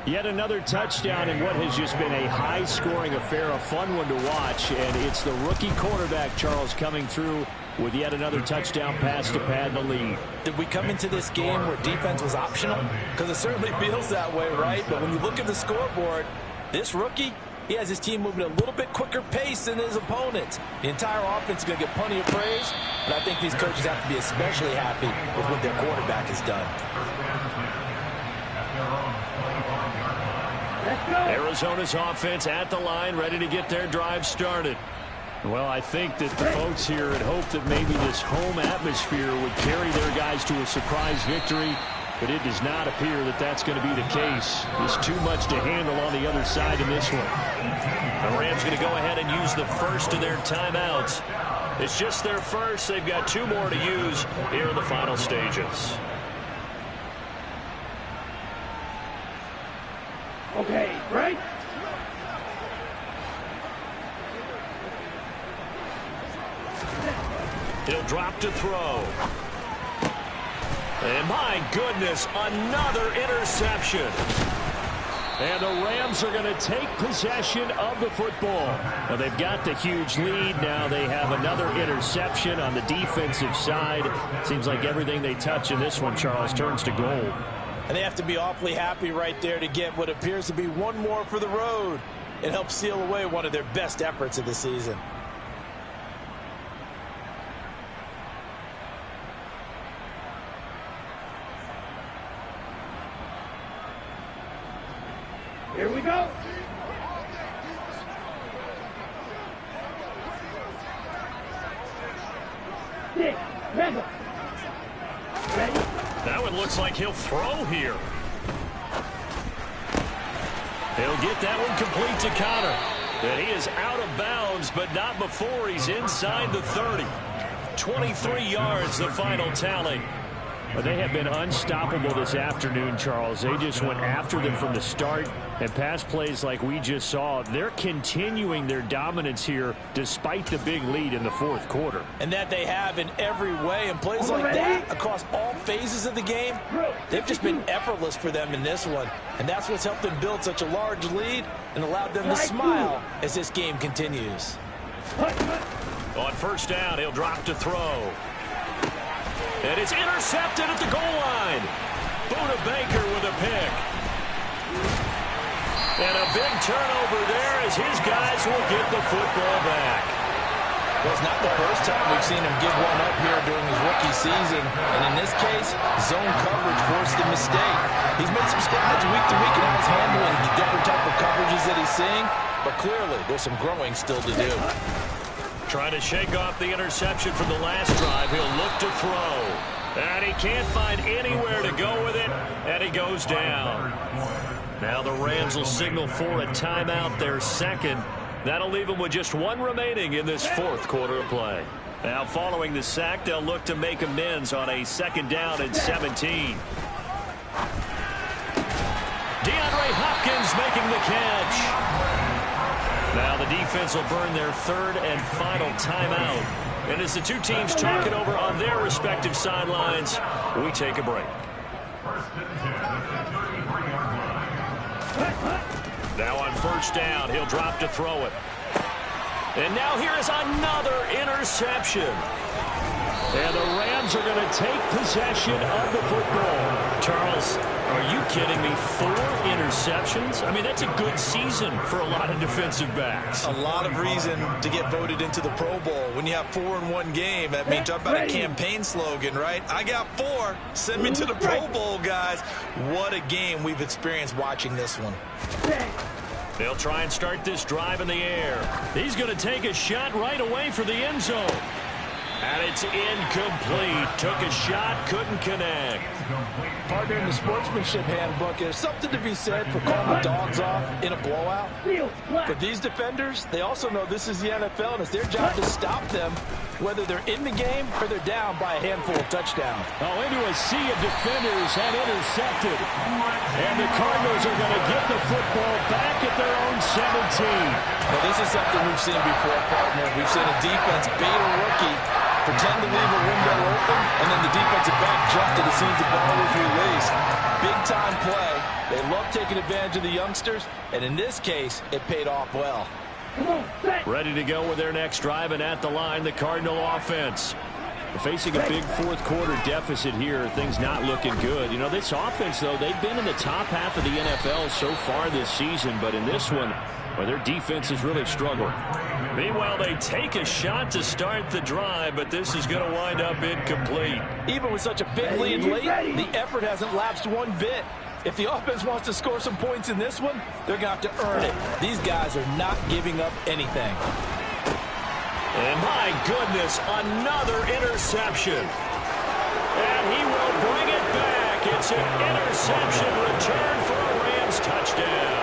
Yet another touchdown in what has just been a high-scoring affair, a fun one to watch. And it's the rookie quarterback, Charles, coming through with yet another touchdown pass to pad the lead. Did we come into this game where defense was optional? Because it certainly feels that way, right? But when you look at the scoreboard, this rookie, he has his team moving at a little bit quicker pace than his opponents. The entire offense is going to get plenty of praise, but I think these coaches have to be especially happy with what their quarterback has done. Arizona's offense at the line, ready to get their drive started. Well, I think that the folks here had hoped that maybe this home atmosphere would carry their guys to a surprise victory, but it does not appear that that's going to be the case. There's too much to handle on the other side in this one. The Rams going to go ahead and use the first of their timeouts. It's just their first. They've got 2 more to use here in the final stages. Okay, right? He'll drop to throw. And my goodness, another interception. And the Rams are going to take possession of the football. Now, they've got the huge lead. Now they have another interception on the defensive side. Seems like everything they touch in this one, Charles, turns to gold. And they have to be awfully happy right there to get what appears to be one more for the road. It helps seal away one of their best efforts of the season. Here we go. Six, Mega. Ready? That one looks like he'll throw here. He'll get that one complete to Connor. And he is out of bounds, but not before he's inside the 30. 23 yards, the final tally. Well, they have been unstoppable this afternoon, Charles. They just went after them from the start. And pass plays like we just saw, they're continuing their dominance here despite the big lead in the fourth quarter. And that they have in every way. And plays like that across all phases of the game, they've just been effortless for them in this one. And that's what's helped them build such a large lead and allowed them to smile as this game continues. On first down, he'll drop to throw. And it's intercepted at the goal line. Buda Baker with a pick. And a big turnover there as his guys will get the football back. Well, it's not the first time we've seen him give one up here during his rookie season. And in this case, zone coverage forced the mistake. He's made some strides week to week and how he's handling the different type of coverages that he's seeing. But clearly, there's some growing still to do. Trying to shake off the interception from the last drive. He'll look to throw. And he can't find anywhere to go with it. And he goes down. Now the Rams will signal for a timeout, their second. That'll leave them with just one remaining in this fourth quarter of play. Now following the sack, they'll look to make amends on a second down and 17. DeAndre Hopkins making the catch. Now the defense will burn their third and final timeout. And as the two teams talk it over on their respective sidelines, we take a break. Now on first down, he'll drop to throw it. And now here is another interception. And the Rams are going to take possession of the football. Charles, are you kidding me? 4 interceptions? I mean, that's a good season for a lot of defensive backs. A lot of reason to get voted into the Pro Bowl. When you have 4 in one game, I mean, talk about a campaign slogan, right? I got 4. Send me to the Pro Bowl, guys. What a game we've experienced watching this one. They'll try and start this drive in the air. He's going to take a shot right away for the end zone. And it's incomplete. Took a shot, couldn't connect. Partner, in the sportsmanship handbook, there's something to be said for calling the dogs off in a blowout. But these defenders, they also know this is the NFL, and it's their job to stop them, whether they're in the game or they're down by a handful of touchdowns. Oh, into a sea of defenders and intercepted. And the Cardinals are going to get the football back at their own 17. Now, this is something we've seen before, partner. We've seen a defense bait a rookie, pretend to leave a window open, and then the defensive back jumped it as soon as the ball was released. Big-time play. They love taking advantage of the youngsters, and in this case, it paid off well. Ready to go with their next drive, and at the line, the Cardinal offense. Facing a big fourth quarter deficit here, things not looking good. You know, this offense, though, they've been in the top half of the NFL so far this season, but in this one, well, their defense has really struggled. Meanwhile, they take a shot to start the drive, but this is going to wind up incomplete. Even with such a big lead late, the effort hasn't lapsed one bit. If the offense wants to score some points in this one, they're going to have to earn it. These guys are not giving up anything. And my goodness, another interception. And he will bring it back. It's an interception return for a Rams touchdown.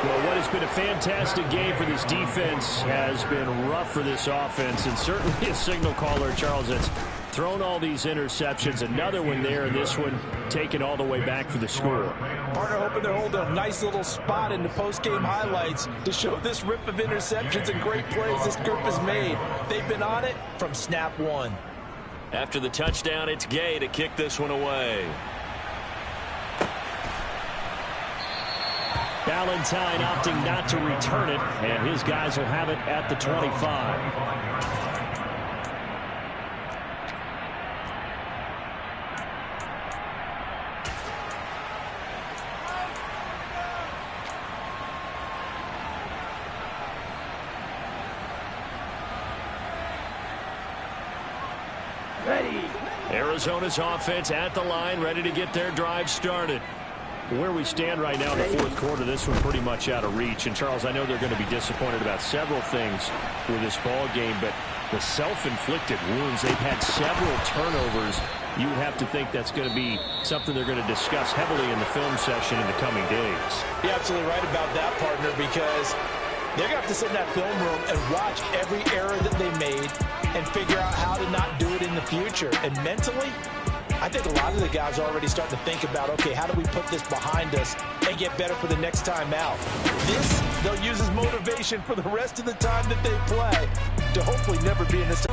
Well, what has been a fantastic game for this defense has been rough for this offense, and certainly a signal caller, Charles, that's thrown all these interceptions. Another one there, and this one taken all the way back for the score. Partner hoping they're holding a nice little spot in the post-game highlights to show this rip of interceptions and great plays this group has made. They've been on it from snap one. After the touchdown, it's Gay to kick this one away. Valentine opting not to return it, and his guys will have it at the 25. Arizona's offense at the line, ready to get their drive started. Where we stand right now in the fourth quarter, this one pretty much out of reach. And, Charles, I know they're going to be disappointed about several things with this ball game, but the self-inflicted wounds, they've had several turnovers. You would have to think that's going to be something they're going to discuss heavily in the film session in the coming days. You're absolutely right about that, partner, because they're going to have to sit in that film room and watch every error that they made and figure out how to not do it in the future. And mentally, I think a lot of the guys are already starting to think about, okay, how do we put this behind us and get better for the next time out? This, they'll use as motivation for the rest of the time that they play to hopefully never be in this.